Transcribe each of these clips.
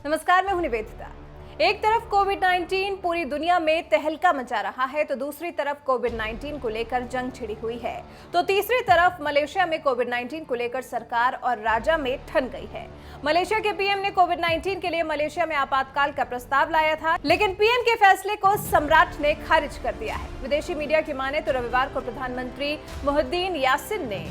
नमस्कार, मैं हूं निवेदिता। एक तरफ कोविड-19 पूरी दुनिया में तहलका मचा रहा है तो दूसरी तरफ कोविड-19 को लेकर जंग छिड़ी हुई है। तो तीसरी तरफ मलेशिया में कोविड-19 को लेकर सरकार और राजा में ठन गई है। मलेशिया के पीएम ने कोविड-19 के लिए मलेशिया में आपातकाल का प्रस्ताव लाया था, लेकिन पीएम के फैसले को सम्राट ने खारिज कर दिया है। विदेशी मीडिया की माने तो रविवार को प्रधानमंत्री मुहिद्दीन यासिन ने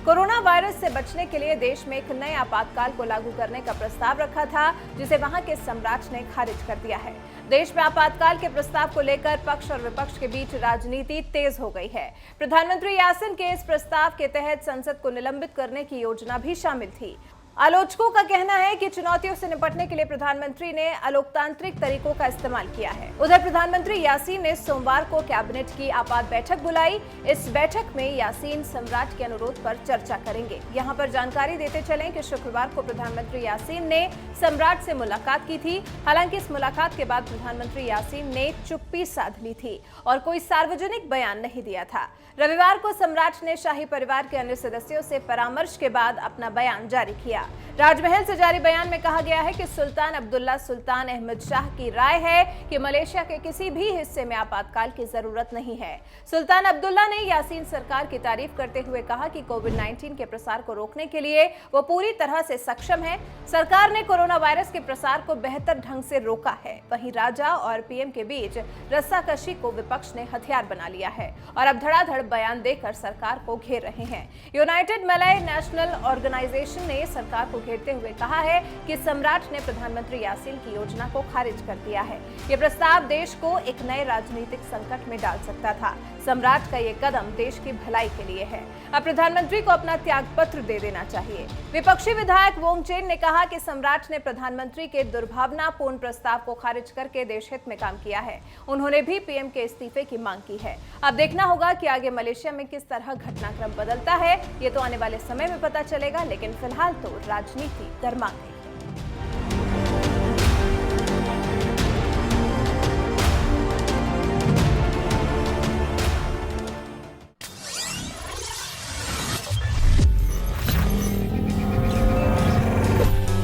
कोरोना वायरस से बचने के लिए देश में एक नए आपातकाल को लागू करने का प्रस्ताव रखा था, जिसे वहां के सम्राट ने खारिज कर दिया है। देश में आपातकाल के प्रस्ताव को लेकर पक्ष और विपक्ष के बीच राजनीति तेज हो गई है। प्रधानमंत्री यासिन के इस प्रस्ताव के तहत संसद को निलंबित करने की योजना भी शामिल थी। आलोचकों का कहना है कि चुनौतियों से निपटने के लिए प्रधानमंत्री ने अलोकतांत्रिक तरीकों का इस्तेमाल किया है। उधर प्रधानमंत्री यासीन ने सोमवार को कैबिनेट की आपात बैठक बुलाई। इस बैठक में यासीन सम्राट के अनुरोध पर चर्चा करेंगे। यहां पर जानकारी देते चलें कि शुक्रवार को प्रधानमंत्री यासीन ने सम्राट से मुलाकात की थी। हालांकि इस मुलाकात के बाद प्रधानमंत्री यासीन ने चुप्पी साध ली थी और कोई सार्वजनिक बयान नहीं दिया था। रविवार को सम्राट ने शाही परिवार के अन्य सदस्यों से परामर्श के बाद अपना बयान जारी किया। राजमहल से जारी बयान में कहा गया है कि सुल्तान अब्दुल्ला सुल्तान अहमद शाह की राय है कि मलेशिया के किसी भी हिस्से में आपातकाल की जरूरत नहीं है। सुल्तान अब्दुल्ला ने यासीन सरकार की तारीफ करते हुए कहा कि कोविड-19 के प्रसार को रोकने के लिए वो पूरी तरह से सक्षम है। सरकार ने कोरोना वायरस के प्रसार को बेहतर ढंग से रोका है। वहीं राजा और पीएम के बीच रस्साकशी को विपक्ष ने हथियार बना लिया है और अब धड़ाधड़ बयान देकर सरकार को घेर रहे हैं। यूनाइटेड मलय नेशनल ऑर्गेनाइजेशन ने सरकार को घेरते हुए कहा है कि सम्राट ने प्रधानमंत्री यासीन की योजना को खारिज कर दिया है। ये प्रस्ताव देश को एक नए राजनीतिक संकट में डाल सकता था। सम्राट का ये कदम देश की भलाई के लिए है। अब प्रधानमंत्री को अपना त्याग पत्र दे देना चाहिए। विपक्षी विधायक वोंगचेन ने कहा कि सम्राट ने प्रधानमंत्री के दुर्भावनापूर्ण प्रस्ताव को खारिज करके देश हित में काम किया है। उन्होंने भी पीएम के इस्तीफे की मांग की है। अब देखना होगा कि आगे मलेशिया में किस तरह घटनाक्रम बदलता है। ये तो आने वाले समय में पता चलेगा, लेकिन फिलहाल तो राजनीति गर्मा गई।